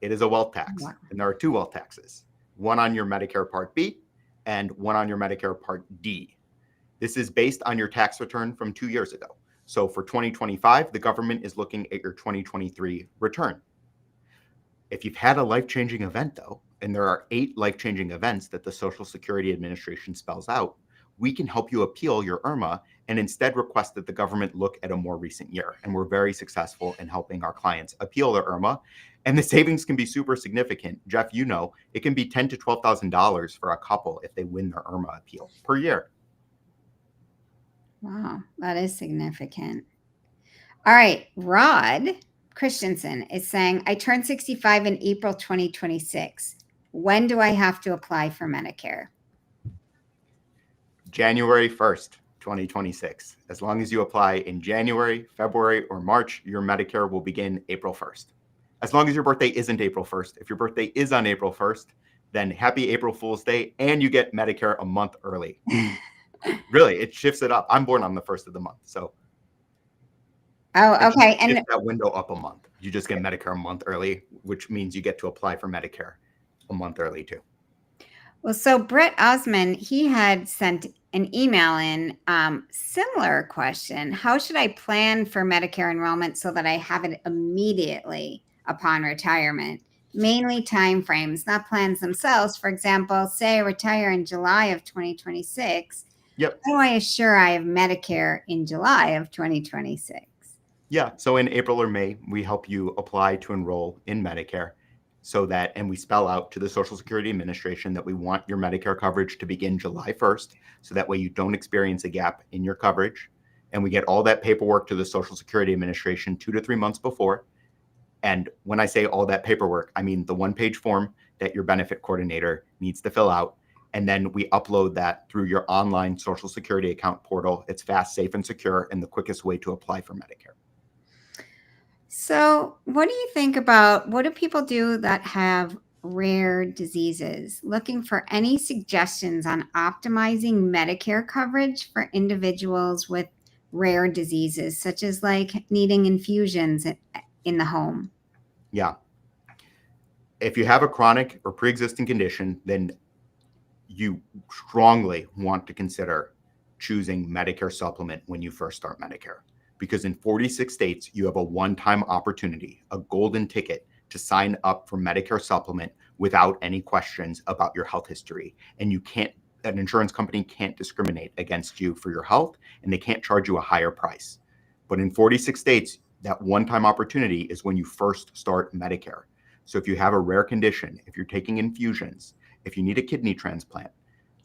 It is a wealth tax. Wow. And there are two wealth taxes, one on your Medicare Part B and one on your Medicare Part D. This is based on your tax return from 2 years ago. So for 2025, the government is looking at your 2023 return. If you've had a life-changing event, though, and there are 8 life-changing events that the Social Security Administration spells out, we can help you appeal your IRMAA and instead request that the government look at a more recent year. And we're very successful in helping our clients appeal their IRMAA. And the savings can be super significant. Geoff, you know, it can be $10,000 to $12,000 for a couple if they win their IRMAA appeal per year. Wow, that is significant. All right, Rod Christensen is saying, I turned 65 in April 2026. When do I have to apply for Medicare? January 1st, 2026. As long as you apply in January, February, or March, your Medicare will begin April 1st. As long as your birthday isn't April 1st. If your birthday is on April 1st, then happy April Fool's Day, and you get Medicare a month early. Really, it shifts it up. I'm born on the 1st of the month, so. Oh, okay. And that window up a month. You just get Medicare a month early, which means you get to apply for Medicare a month early too. Well, so Brett Osman, he had sent an email in, similar question. How should I plan for Medicare enrollment so that I have it immediately upon retirement? Mainly timeframes, not plans themselves. For example, say I retire in July of 2026. Yep. How do I assure I have Medicare in July of 2026? Yeah. So in April or May, we help you apply to enroll in Medicare so that, and we spell out to the Social Security Administration that we want your Medicare coverage to begin July 1st. So that way you don't experience a gap in your coverage. And we get all that paperwork to the Social Security Administration 2 to 3 months before. And when I say all that paperwork, I mean the 1-page form that your benefit coordinator needs to fill out. And then we upload that through your online Social Security account portal. It's fast, safe, and secure, and the quickest way to apply for Medicare. So what do you think about, what do people do that have rare diseases? Looking for any suggestions on optimizing Medicare coverage for individuals with rare diseases, such as like needing infusions in the home? Yeah. If you have a chronic or pre-existing condition, then you strongly want to consider choosing Medicare Supplement when you first start Medicare. because in 46 states, you have a one-time opportunity, a golden ticket to sign up for Medicare Supplement without any questions about your health history. And an insurance company can't discriminate against you for your health, and they can't charge you a higher price. But in 46 states, that one-time opportunity is when you first start Medicare. So if you have a rare condition, if you're taking infusions, if you need a kidney transplant,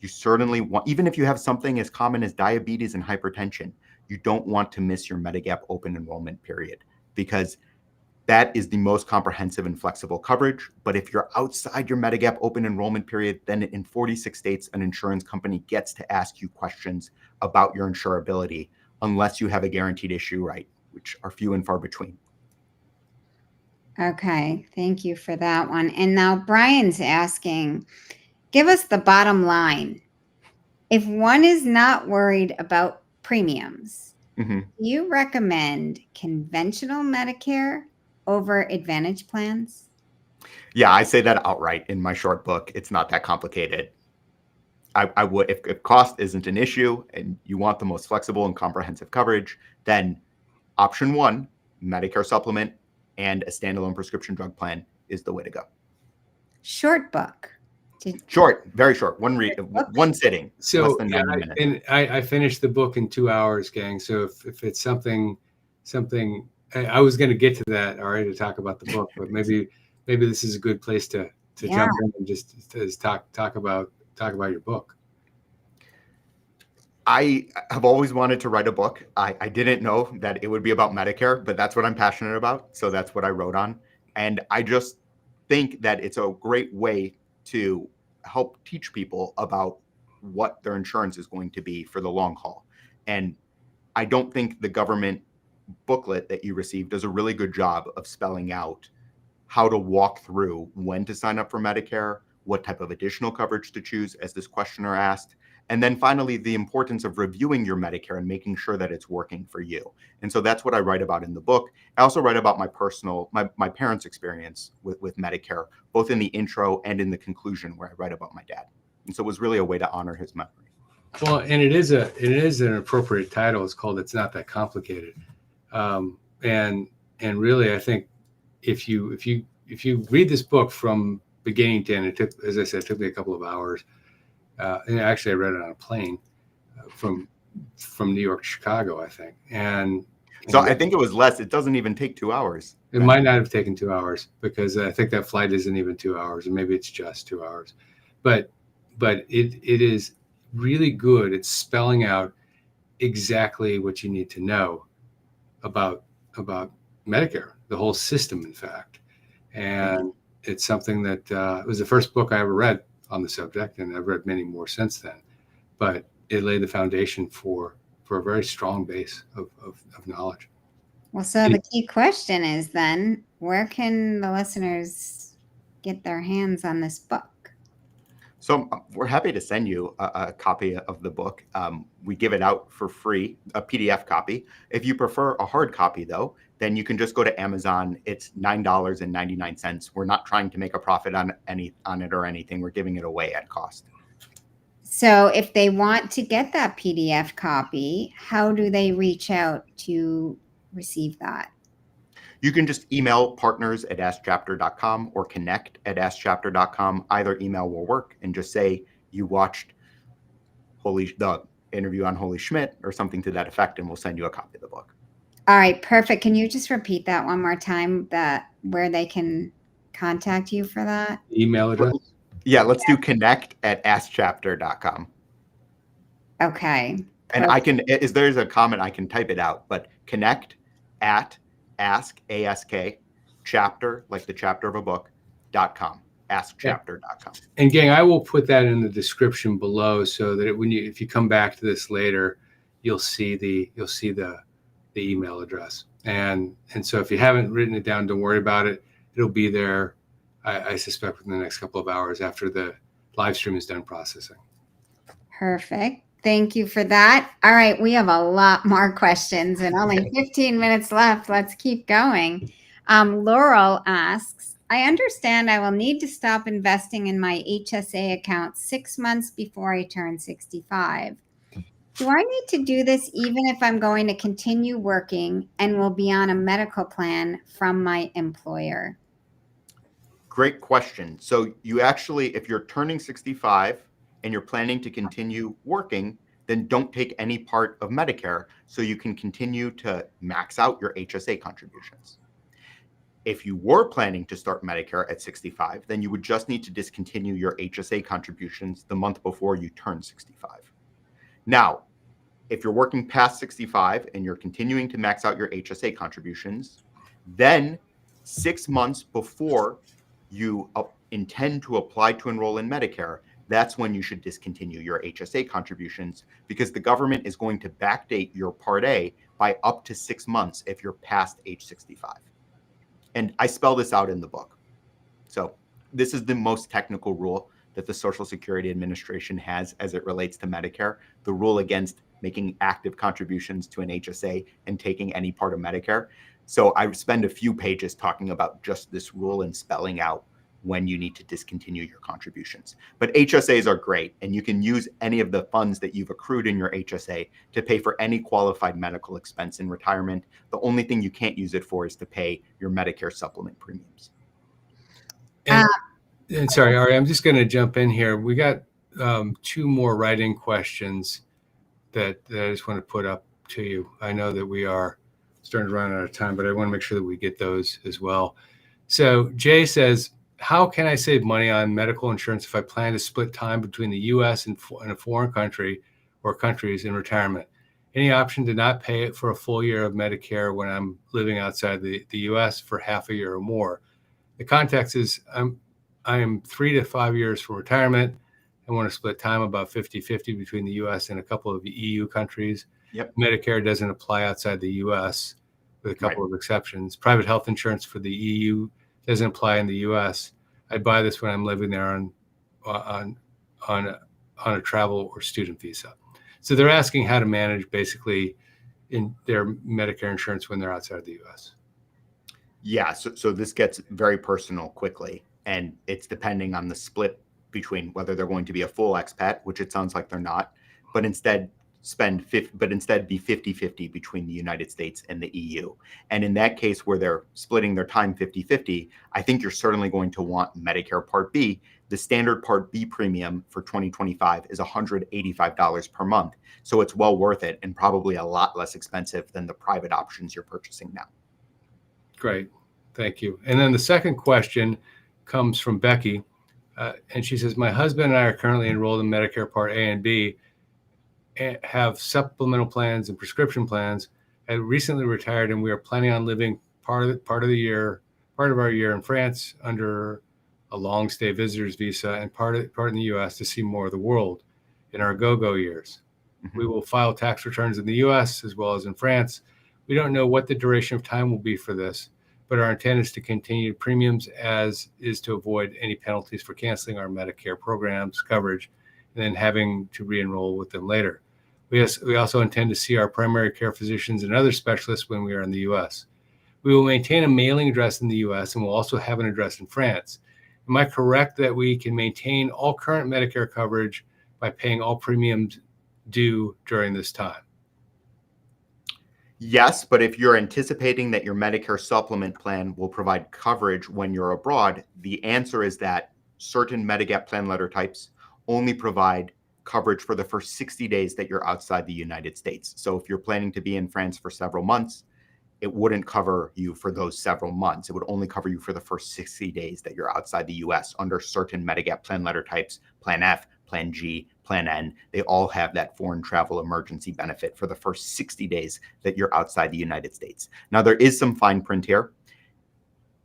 you certainly want, even if you have something as common as diabetes and hypertension, you don't want to miss your Medigap open enrollment period, because that is the most comprehensive and flexible coverage. But if you're outside your Medigap open enrollment period, then in 46 states, an insurance company gets to ask you questions about your insurability unless you have a guaranteed issue right, which are few and far between. Okay, thank you for that one. And now Brian's asking, give us the bottom line. If one is not worried about premiums, Mm-hmm. do you recommend conventional Medicare over Advantage plans? Yeah, I say that outright in my short book. It's not that complicated. I would, if cost isn't an issue and you want the most flexible and comprehensive coverage, then option one, Medicare Supplement and a standalone prescription drug plan is the way to go. Short book. Short, very short. One sitting. So less than 90 minutes. And I finished the book in 2 hours, gang. So if it's something, I was going to get to that, all right, to talk about the book, but maybe this is a good place to jump in and just talk about your book. I have always wanted to write a book. I didn't know that it would be about Medicare, but that's what I'm passionate about. So that's what I wrote on. And I just think that it's a great way to help teach people about what their insurance is going to be for the long haul. And I don't think the government booklet that you received does a really good job of spelling out how to walk through when to sign up for Medicare, what type of additional coverage to choose, as this questioner asked. And then finally, the importance of reviewing your Medicare and making sure that it's working for you. And so that's what I write about in the book. I also write about my parents' experience with Medicare, both in the intro and in the conclusion, where I write about my dad. And so it was really a way to honor his memory. Well, and it is an appropriate title. It's called "It's Not That Complicated," and really, I think if you read this book from beginning to end, as I said, it took me a couple of hours. And actually, I read it on a plane from New York to Chicago, I think. And so I think it was less. It doesn't even take 2 hours. It might not have taken 2 hours, because I think that flight isn't even 2 hours, and maybe it's just 2 hours. But it is really good. It's spelling out exactly what you need to know about Medicare, the whole system, in fact. And it's something that it was the first book I ever read on the subject, and I've read many more since then. But it laid the foundation for a very strong base of knowledge. Well, so the key question is then, where can the listeners get their hands on this book? So we're happy to send you a copy of the book. We give it out for free, a PDF copy. If you prefer a hard copy, though, then you can just go to Amazon. It's $9.99. We're not trying to make a profit on it or anything. We're giving it away at cost. So if they want to get that PDF copy, how do they reach out to receive that? You can just email partners@askchapter.com or connect@askchapter.com. Either email will work, and just say you watched the interview on Holy Schmidt or something to that effect, and we'll send you a copy of the book. All right, perfect. Can you just repeat that one more time, where they can contact you for that? Email address? Yeah, let's do connect@askchapter.com. Okay. And there's a comment, I can type it out, but connect@ask, A-S-K, chapter, like the chapter of a book, .com, askchapter.com. And gang, I will put that in the description below, so that if you come back to this later, you'll see the email address. And so if you haven't written it down, don't worry about it. It'll be there, I suspect, within the next couple of hours after the live stream is done processing. Perfect. Thank you for that. All right, we have a lot more questions and only 15 minutes left. Let's keep going. Laurel asks, I understand I will need to stop investing in my HSA account 6 months before I turn 65. Do I need to do this even if I'm going to continue working and will be on a medical plan from my employer? Great question. So you actually, if you're turning 65 and you're planning to continue working, then don't take any part of Medicare so you can continue to max out your HSA contributions. If you were planning to start Medicare at 65, then you would just need to discontinue your HSA contributions the month before you turn 65. Now, if you're working past 65 and you're continuing to max out your HSA contributions, then 6 months before you intend to apply to enroll in Medicare, that's when you should discontinue your HSA contributions, because the government is going to backdate your Part A by up to 6 months if you're past age 65. And I spell this out in the book. So this is the most technical rule that the Social Security Administration has as it relates to Medicare, the rule against making active contributions to an HSA and taking any part of Medicare. So I spend a few pages talking about just this rule and spelling out when you need to discontinue your contributions. But HSAs are great, and you can use any of the funds that you've accrued in your HSA to pay for any qualified medical expense in retirement. The only thing you can't use it for is to pay your Medicare supplement premiums. And sorry, Ari, I'm just going to jump in here. We got 2 more write-in questions that I just want to put up to you. I know that we are starting to run out of time, but I want to make sure that we get those as well. So Jay says, how can I save money on medical insurance if I plan to split time between the U.S. and a foreign country or countries in retirement? Any option to not pay it for a full year of Medicare when I'm living outside the U.S. for half a year or more? The context is I am 3 to 5 years from retirement. I want to split time about 50-50 between the U.S. and a couple of EU countries. Yep. Medicare doesn't apply outside the U.S. with a couple of exceptions. Private health insurance for the EU doesn't apply in the U.S. I'd buy this when I'm living there on a travel or student visa. So they're asking how to manage basically in their Medicare insurance when they're outside of the U.S. Yeah, so this gets very personal quickly, and it's depending on the split between whether they're going to be a full expat, which it sounds like they're not, but instead be 50-50 between the United States and the EU. And in that case, where they're splitting their time 50-50, I think you're certainly going to want Medicare Part B. The standard Part B premium for 2025 is $185 per month. So it's well worth it and probably a lot less expensive than the private options you're purchasing now. Great. Thank you. And then the second question comes from Becky. And she says, my husband and I are currently enrolled in Medicare Part A and B, and have supplemental plans and prescription plans. I recently retired, and we are planning on living part of our year in France under a long stay visitor's visa, and part in the U.S. to see more of the world in our go-go years. Mm-hmm. We will file tax returns in the U.S. as well as in France. We don't know what the duration of time will be for this, but our intent is to continue premiums as is to avoid any penalties for canceling our Medicare programs coverage and then having to re-enroll with them later. We also intend to see our primary care physicians and other specialists when we are in the U.S. We will maintain a mailing address in the U.S. and we'll also have an address in France. Am I correct that we can maintain all current Medicare coverage by paying all premiums due during this time? Yes, but if you're anticipating that your Medicare supplement plan will provide coverage when you're abroad, the answer is that certain Medigap plan letter types only provide coverage for the first 60 days that you're outside the United States. So if you're planning to be in France for several months, it wouldn't cover you for those several months. It would only cover you for the first 60 days that you're outside the US under certain Medigap plan letter types, Plan F, Plan G, Plan N. They all have that foreign travel emergency benefit for the first 60 days that you're outside the United States. Now, there is some fine print here.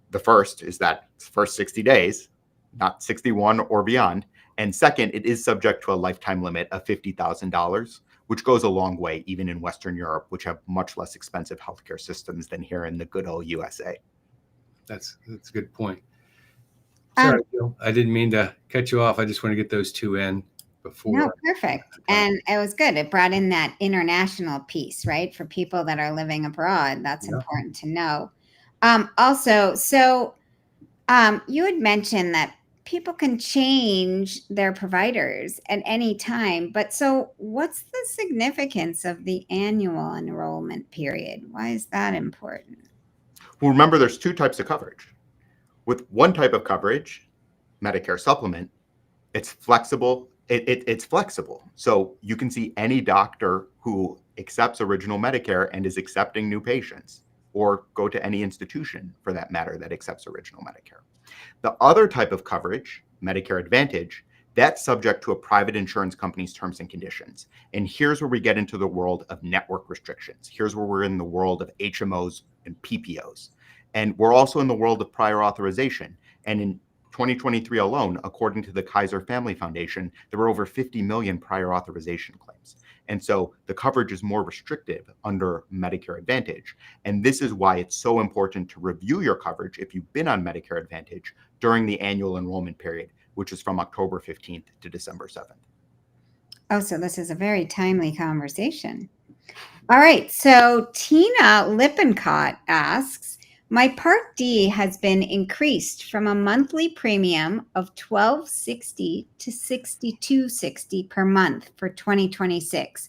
The first is that first 60 days, not 61 or beyond. And second, it is subject to a lifetime limit of $50,000, which goes a long way, even in Western Europe, which have much less expensive healthcare systems than here in the good old USA. That's a good point. Sorry, I didn't mean to cut you off. I just want to get those 2 in before. No, perfect. And it was good. It brought in that international piece, right? For people that are living abroad, that's important to know. Also, you had mentioned that people can change their providers at any time. But so what's the significance of the annual enrollment period? Why is that important? Well, remember, there's two types of coverage. With one type of coverage, Medicare Supplement, it's flexible. It's flexible. So you can see any doctor who accepts original Medicare and is accepting new patients, or go to any institution for that matter that accepts original Medicare. The other type of coverage, Medicare Advantage, that's subject to a private insurance company's terms and conditions. And here's where we get into the world of network restrictions. Here's where we're in the world of HMOs and PPOs. And we're also in the world of prior authorization. And in 2023 alone, according to the Kaiser Family Foundation, there were over 50 million prior authorization claims. And so the coverage is more restrictive under Medicare Advantage. And this is why it's so important to review your coverage if you've been on Medicare Advantage during the annual enrollment period, which is from October 15th to December 7th. Oh, so this is a very timely conversation. All right. So Tina Lippincott asks, my Part D has been increased from a monthly premium of $12.60 to $62.60 per month for 2026,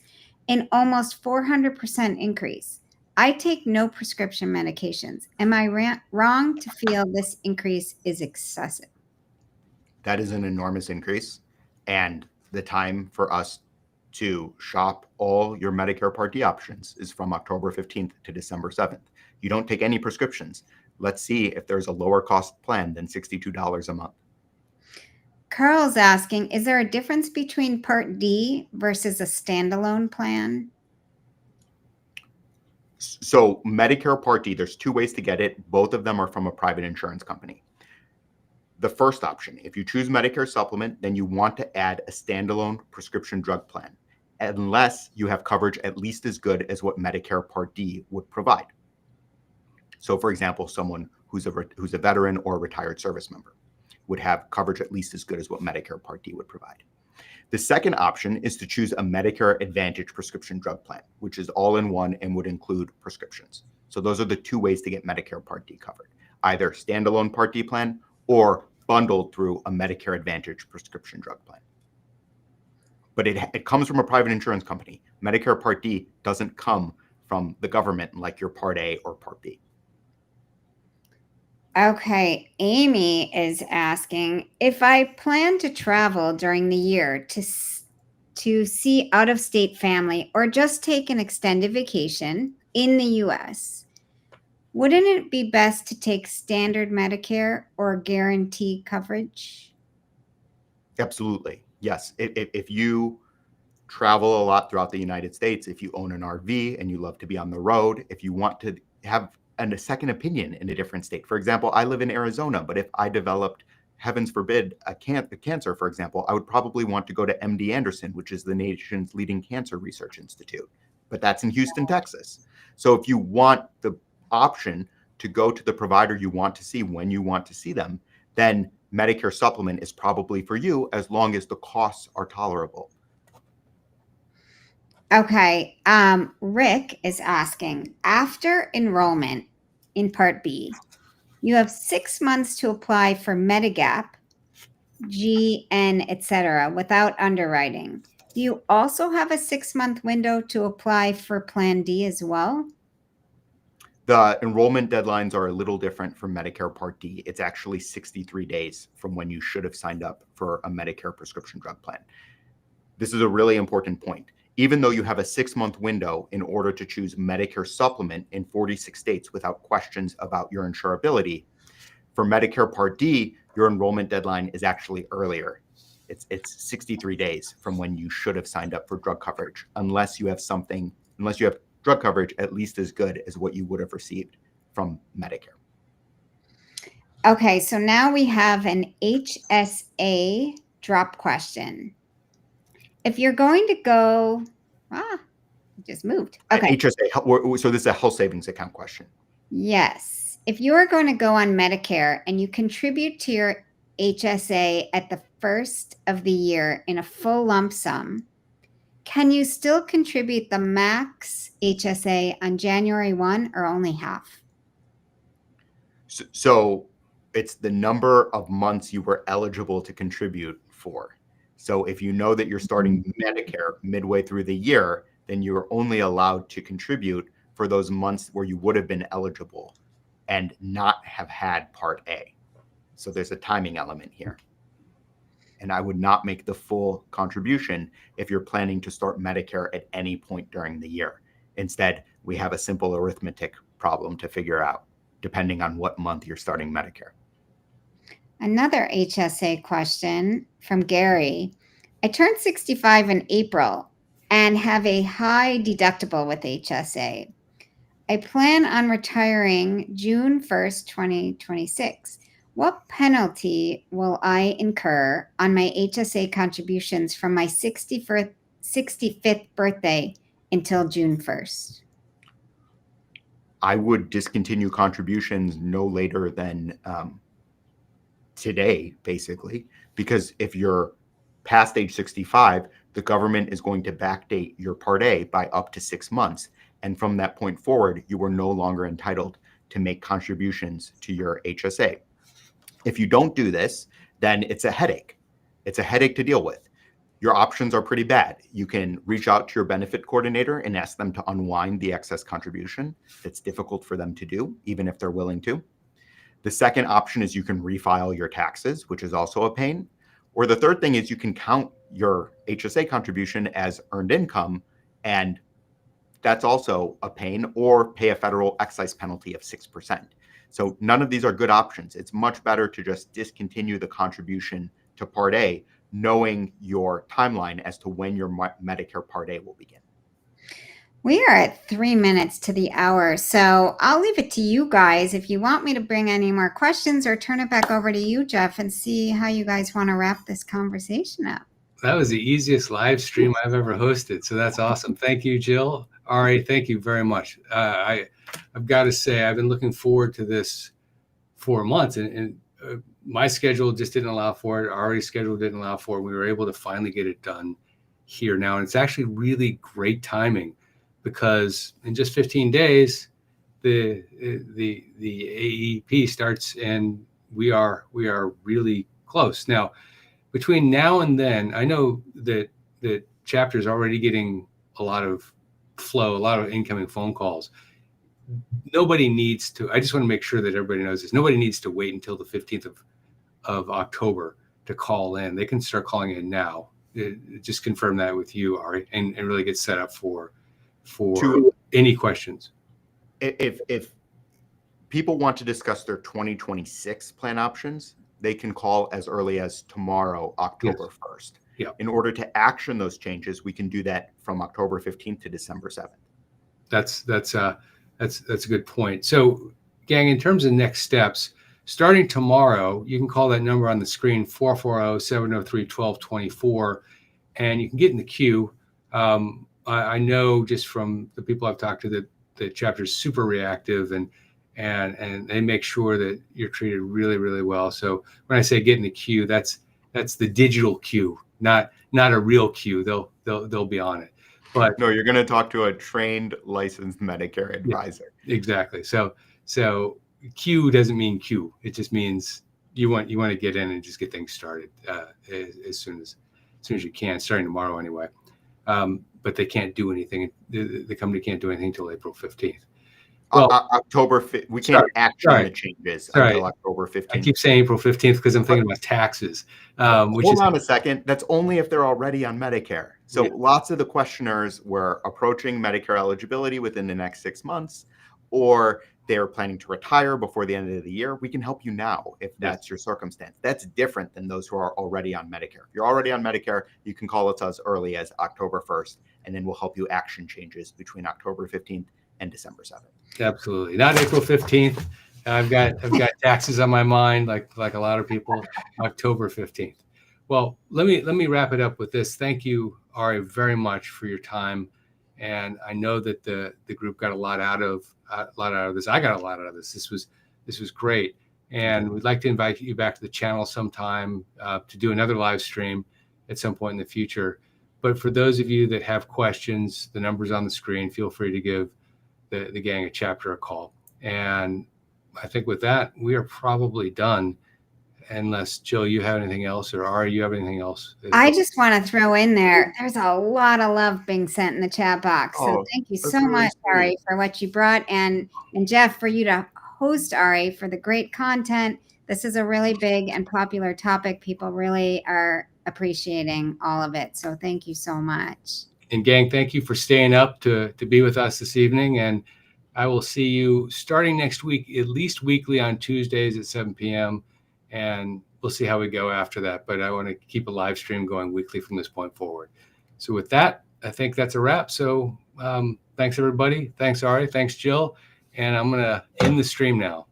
an almost 400% increase. I take no prescription medications. Am I wrong to feel this increase is excessive? That is an enormous increase. And the time for us to shop all your Medicare Part D options is from October 15th to December 7th. You don't take any prescriptions. Let's see if there's a lower cost plan than $62 a month. Carl's asking, is there a difference between Part D versus a standalone plan? So Medicare Part D, there's two ways to get it. Both of them are from a private insurance company. The first option, if you choose Medicare Supplement, then you want to add a standalone prescription drug plan, unless you have coverage at least as good as what Medicare Part D would provide. So, for example, someone who's a veteran or a retired service member would have coverage at least as good as what Medicare Part D would provide. The second option is to choose a Medicare Advantage prescription drug plan, which is all in one and would include prescriptions. So those are the two ways to get Medicare Part D covered, either standalone Part D plan or bundled through a Medicare Advantage prescription drug plan. But it comes from a private insurance company. Medicare Part D doesn't come from the government like your Part A or Part B. Okay, Amy is asking, if I plan to travel during the year to see out-of-state family or just take an extended vacation in the U.S., wouldn't it be best to take standard Medicare or guaranteed coverage? Absolutely. Yes. If you travel a lot throughout the United States, if you own an RV and you love to be on the road, if you want to have a second opinion in a different state. For example, I live in Arizona, but if I developed, heavens forbid, a cancer, for example, I would probably want to go to MD Anderson, which is the nation's leading cancer research institute. But that's in Houston, Texas. So if you want the option to go to the provider you want to see when you want to see them, then Medicare Supplement is probably for you as long as the costs are tolerable. Okay. Rick is asking, after enrollment in Part B, you have 6 months to apply for Medigap, GN, etc., without underwriting. Do you also have a 6-month window to apply for Plan D as well? The enrollment deadlines are a little different from Medicare Part D. It's actually 63 days from when you should have signed up for a Medicare prescription drug plan. This is a really important point. Even though you have a 6-month window in order to choose Medicare Supplement in 46 states without questions about your insurability, for Medicare Part D, your enrollment deadline is actually earlier. It's 63 days from when you should have signed up for drug coverage, unless you have drug coverage at least as good as what you would have received from Medicare. Okay, so now we have an HSA drop question. If you're going to go, it just moved. Okay. HSA, so this is a health savings account question. Yes. If you are going to go on Medicare and you contribute to your HSA at the first of the year in a full lump sum, can you still contribute the max HSA on January 1 or only half? So It's the number of months you were eligible to contribute for. So if you know that you're starting Medicare midway through the year, then you're only allowed to contribute for those months where you would have been eligible and not have had Part A. So there's a timing element here. And I would not make the full contribution if you're planning to start Medicare at any point during the year. Instead, we have a simple arithmetic problem to figure out, depending on what month you're starting Medicare. Another HSA question from Gary. I turned 65 in April and have a high deductible with HSA. I plan on retiring June 1st, 2026. What penalty will I incur on my HSA contributions from my 65th birthday until June 1st? I would discontinue contributions no later than today, basically, because if you're past age 65, the government is going to backdate your Part A by up to 6 months. And from that point forward, you are no longer entitled to make contributions to your HSA. If you don't do this, then it's a headache. It's a headache to deal with. Your options are pretty bad. You can reach out to your benefit coordinator and ask them to unwind the excess contribution. It's difficult for them to do, even if they're willing to. The second option is you can refile your taxes, which is also a pain. Or the third thing is you can count your HSA contribution as earned income, and that's also a pain, or pay a federal excise penalty of 6%. So none of these are good options. It's much better to just discontinue the contribution to Part A, knowing your timeline as to when your Medicare Part A will begin. We are at 3 minutes to the hour, so I'll leave it to you guys if you want me to bring any more questions, or turn it back over to you, Geoff, and see how you guys want to wrap this conversation up. That was the easiest live stream I've ever hosted, so that's awesome. Thank you, Jill. Ari, thank you very much. I've got to say, I've been looking forward to this for months, and my schedule just didn't allow for it. Ari's schedule didn't allow for it. We were able to finally get it done here now, and it's actually really great timing, because in just 15 days, the AEP starts, and we are really close. Now, between now and then, I know that the chapter is already getting a lot of flow, a lot of incoming phone calls. Nobody needs to, I just want to make sure that everybody knows this. Nobody needs to wait until the 15th of October to call in. They can start calling in now. Just confirm that with you, Ari, and really get set up for any questions. If people want to discuss their 2026 plan options, they can call as early as tomorrow, October 1st. Yeah. In order to action those changes, we can do that from October 15th to December 7th. That's a good point. So, gang, in terms of next steps, starting tomorrow, you can call that number on the screen, 440-703-1224, and you can get in the queue. I know just from the people I've talked to that the chapter is super reactive, and they make sure that you're treated really, really well. So when I say get in the queue, that's the digital queue, not a real queue. They'll be on it. But no, you're going to talk to a trained, licensed Medicare advisor. Yeah, exactly. So queue doesn't mean queue. It just means you want to get in and just get things started as soon as you can, starting tomorrow anyway. But they can't do anything. The company can't do anything until April 15th. Well, October 5th. We can't action the changes until October 15th. I keep saying April 15th because I'm thinking about taxes. Hold on a second. That's only if they're already on Medicare. So lots of the questioners were approaching Medicare eligibility within the next 6 months, or they're planning to retire before the end of the year. We can help you now if that's your circumstance. That's different than those who are already on Medicare. If you're already on Medicare, you can call us as early as October 1st, and then we'll help you action changes between October 15th and December 7th. Absolutely. Not April 15th. I've got taxes on my mind, like a lot of people. October 15th. Well, let me wrap it up with this. Thank you, Ari, very much for your time. And I know that the group got a lot out of this. I got a lot out of this. This was great. And we'd like to invite you back to the channel sometime to do another live stream at some point in the future. But for those of you that have questions, the number's on the screen. Feel free to give the gang a chapter a call. And I think with that, we are probably done. Unless, Jill, you have anything else, or Ari, you have anything else? I just want to throw in there's a lot of love being sent in the chat box. So Oh, thank you that's so really much, sweet. Ari, for what you brought, and Geoff, for you to host Ari, for the great content. This is a really big and popular topic. People really are appreciating all of it. So thank you so much. And gang, thank you for staying up to be with us this evening. And I will see you starting next week, at least weekly on Tuesdays at 7 p.m. And we'll see how we go after that. But I want to keep a live stream going weekly from this point forward. So with that, I think that's a wrap. So thanks, everybody. Thanks, Ari. Thanks, Jill. And I'm going to end the stream now.